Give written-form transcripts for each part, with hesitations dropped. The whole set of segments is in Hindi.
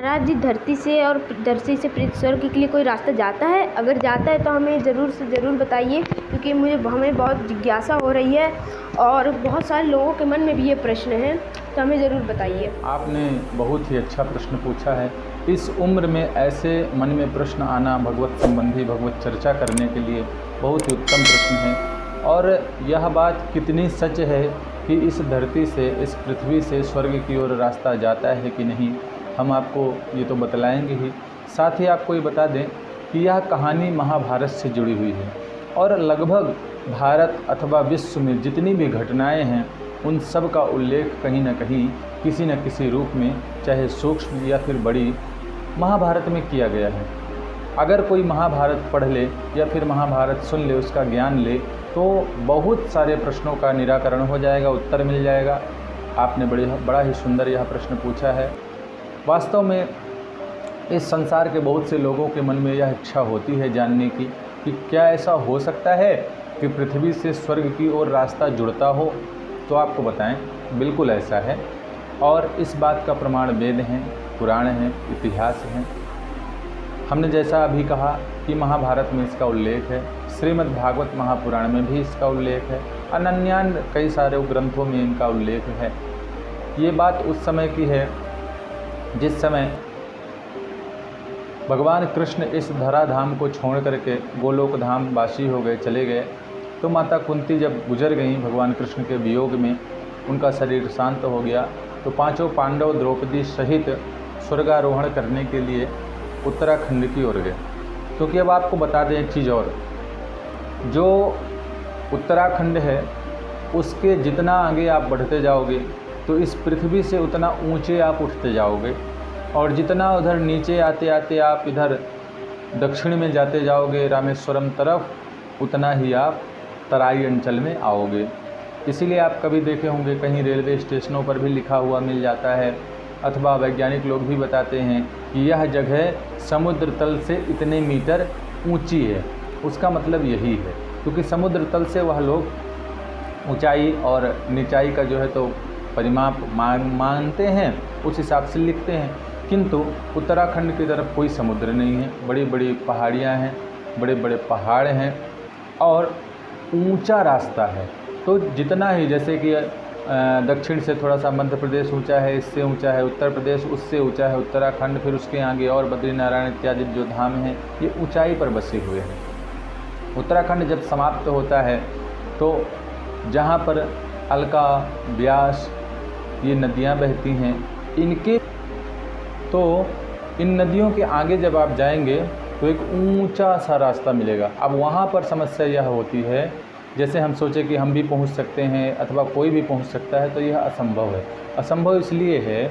महाराज जी, धरती से प्रेत स्वर्ग के लिए कोई रास्ता जाता है? अगर जाता है तो हमें ज़रूर से ज़रूर बताइए, क्योंकि हमें बहुत जिज्ञासा हो रही है और बहुत सारे लोगों के मन में भी ये प्रश्न है, तो हमें ज़रूर बताइए। आपने बहुत ही अच्छा प्रश्न पूछा है। इस उम्र में ऐसे मन में प्रश्न आना भगवत संबंधी, भगवत चर्चा करने के लिए बहुत ही उत्तम प्रश्न है। और यह बात कितनी सच है कि इस धरती से, इस पृथ्वी से स्वर्ग की ओर रास्ता जाता है कि नहीं, हम आपको ये तो बतलाएंगे ही। साथ ही आपको ये बता दें कि यह कहानी महाभारत से जुड़ी हुई है और लगभग भारत अथवा विश्व में जितनी भी घटनाएं हैं उन सब का उल्लेख कहीं न कहीं किसी न किसी रूप में, चाहे सूक्ष्म या फिर बड़ी, महाभारत में किया गया है। अगर कोई महाभारत पढ़ ले या फिर महाभारत सुन ले, उसका ज्ञान ले, तो बहुत सारे प्रश्नों का निराकरण हो जाएगा, उत्तर मिल जाएगा। आपने बड़ा ही सुंदर यह प्रश्न पूछा है। वास्तव में इस संसार के बहुत से लोगों के मन में यह इच्छा होती है जानने की कि क्या ऐसा हो सकता है कि पृथ्वी से स्वर्ग की ओर रास्ता जुड़ता हो। तो आपको बताएं, बिल्कुल ऐसा है। और इस बात का प्रमाण वेद हैं, पुराण हैं, इतिहास हैं। हमने जैसा अभी कहा कि महाभारत में इसका उल्लेख है, श्रीमद् भागवत महापुराण में भी इसका उल्लेख है, अनन्यान कई सारे ग्रंथों में इनका उल्लेख है। ये बात उस समय की है जिस समय भगवान कृष्ण इस धराधाम को छोड़ करके गोलोक धाम वासी हो गए, चले गए। तो माता कुंती जब गुजर गईं भगवान कृष्ण के वियोग में, उनका शरीर शांत हो गया, तो पांचों पांडव द्रौपदी सहित स्वर्गारोहण करने के लिए उत्तराखंड की ओर गए। क्योंकि अब आपको बता दें एक चीज़ और, जो उत्तराखंड है उसके जितना आगे आप बढ़ते जाओगे तो इस पृथ्वी से उतना ऊंचे आप उठते जाओगे, और जितना उधर नीचे आते आते आप इधर दक्षिण में जाते जाओगे रामेश्वरम तरफ, उतना ही आप तराई अंचल में आओगे। इसीलिए आप कभी देखे होंगे कहीं रेलवे स्टेशनों पर भी लिखा हुआ मिल जाता है, अथवा वैज्ञानिक लोग भी बताते हैं कि यह जगह समुद्र तल से इतने मीटर ऊंची है। उसका मतलब यही है, क्योंकि समुद्र तल से वह लोग ऊंचाई और निचाई का जो है तो परिमाप मानते हैं, उस हिसाब से लिखते हैं। किंतु उत्तराखंड की तरफ कोई समुद्र नहीं है, बड़ी बड़ी पहाड़ियाँ हैं, बड़े बड़े पहाड़ हैं और ऊंचा रास्ता है। तो जितना ही, जैसे कि दक्षिण से थोड़ा सा मध्य प्रदेश ऊंचा है, इससे ऊंचा है उत्तर प्रदेश, उससे ऊंचा है उत्तराखंड, फिर उसके आगे और बद्रीनारायण इत्यादि जो धाम हैं ये ऊंचाई पर बसे हुए हैं। उत्तराखंड जब समाप्त होता है तो जहाँ पर अलका, ब्यास ये नदियाँ बहती हैं, इन नदियों के आगे जब आप जाएंगे तो एक ऊंचा सा रास्ता मिलेगा। अब वहाँ पर समस्या यह होती है, जैसे हम सोचे कि हम भी पहुँच सकते हैं अथवा कोई भी पहुँच सकता है, तो यह असंभव है। असंभव इसलिए है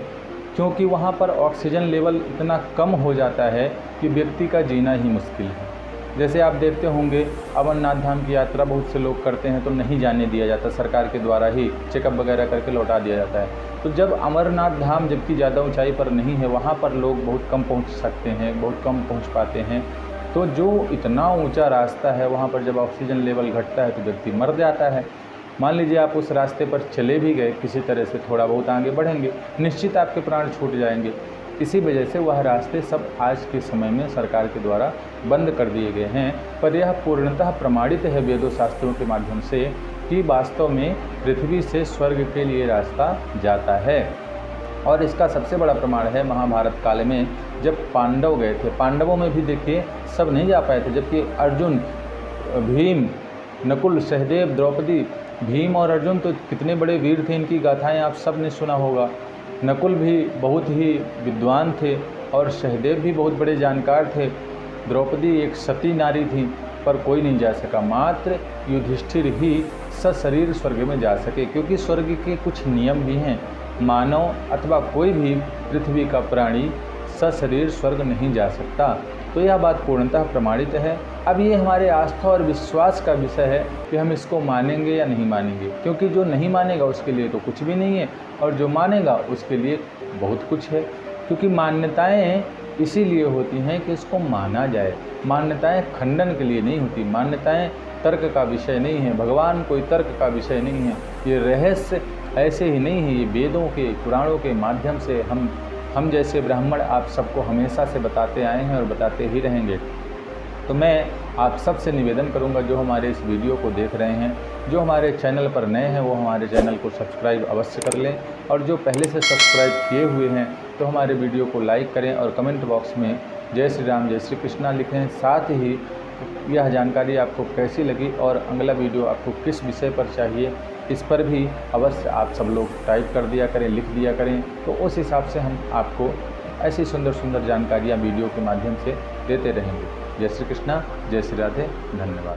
क्योंकि वहाँ पर ऑक्सीजन लेवल इतना कम हो जाता है कि व्यक्ति का जीना ही मुश्किल है। जैसे आप देखते होंगे अमरनाथ धाम की यात्रा बहुत से लोग करते हैं तो नहीं जाने दिया जाता, सरकार के द्वारा ही चेकअप वगैरह करके लौटा दिया जाता है। तो जब अमरनाथ धाम जबकि ज़्यादा ऊंचाई पर नहीं है, वहाँ पर लोग बहुत कम पहुँच सकते हैं, बहुत कम पहुँच पाते हैं। तो जो इतना ऊंचा रास्ता है वहाँ पर जब ऑक्सीजन लेवल घटता है तो व्यक्ति मर जाता है। मान लीजिए आप उस रास्ते पर चले भी गए, किसी तरह से थोड़ा बहुत आगे बढ़ेंगे, निश्चित आपके प्राण छूट जाएंगे। इसी वजह से वह रास्ते सब आज के समय में सरकार के द्वारा बंद कर दिए गए हैं। पर यह पूर्णतः प्रमाणित है वेदों शास्त्रों के माध्यम से कि वास्तव में पृथ्वी से स्वर्ग के लिए रास्ता जाता है। और इसका सबसे बड़ा प्रमाण है महाभारत काल में जब पांडव गए थे। पांडवों में भी देखिए सब नहीं जा पाए थे, जबकि अर्जुन, भीम, नकुल, सहदेव, द्रौपदी, भीम और अर्जुन तो कितने बड़े वीर थे, इनकी गाथाएं आप सब ने सुना होगा। नकुल भी बहुत ही विद्वान थे और सहदेव भी बहुत बड़े जानकार थे। द्रौपदी एक सती नारी थी, पर कोई नहीं जा सका। मात्र युधिष्ठिर ही सशरीर स्वर्ग में जा सके, क्योंकि स्वर्ग के कुछ नियम भी हैं। मानव अथवा कोई भी पृथ्वी का प्राणी सशरीर स्वर्ग नहीं जा सकता। तो यह बात पूर्णतः प्रमाणित है। अब ये हमारे आस्था और विश्वास का विषय है कि हम इसको मानेंगे या नहीं मानेंगे, क्योंकि जो नहीं मानेगा उसके लिए तो कुछ भी नहीं है, और जो मानेगा उसके लिए बहुत कुछ है। क्योंकि मान्यताएं इसीलिए होती हैं कि इसको माना जाए। मान्यताएं खंडन के लिए नहीं होती, मान्यताएं तर्क का विषय नहीं है, भगवान कोई तर्क का विषय नहीं है। ये रहस्य ऐसे ही नहीं है, ये वेदों के, पुराणों के माध्यम से हम हम जैसे ब्राह्मण आप सबको हमेशा से बताते आए हैं और बताते ही रहेंगे। तो मैं आप सबसे निवेदन करूंगा, जो हमारे इस वीडियो को देख रहे हैं, जो हमारे चैनल पर नए हैं, वो हमारे चैनल को सब्सक्राइब अवश्य कर लें, और जो पहले से सब्सक्राइब किए हुए हैं तो हमारे वीडियो को लाइक करें और कमेंट बॉक्स में जय श्री राम जय श्री कृष्णा लिखें। साथ ही यह जानकारी आपको कैसी लगी और अगला वीडियो आपको किस विषय पर चाहिए, इस पर भी अवश्य आप सब लोग टाइप कर दिया करें, लिख दिया करें। तो उस हिसाब से हम आपको ऐसी सुंदर सुंदर जानकारियाँ वीडियो के माध्यम से देते रहेंगे। जय श्री कृष्णा, जय श्री राधे, धन्यवाद।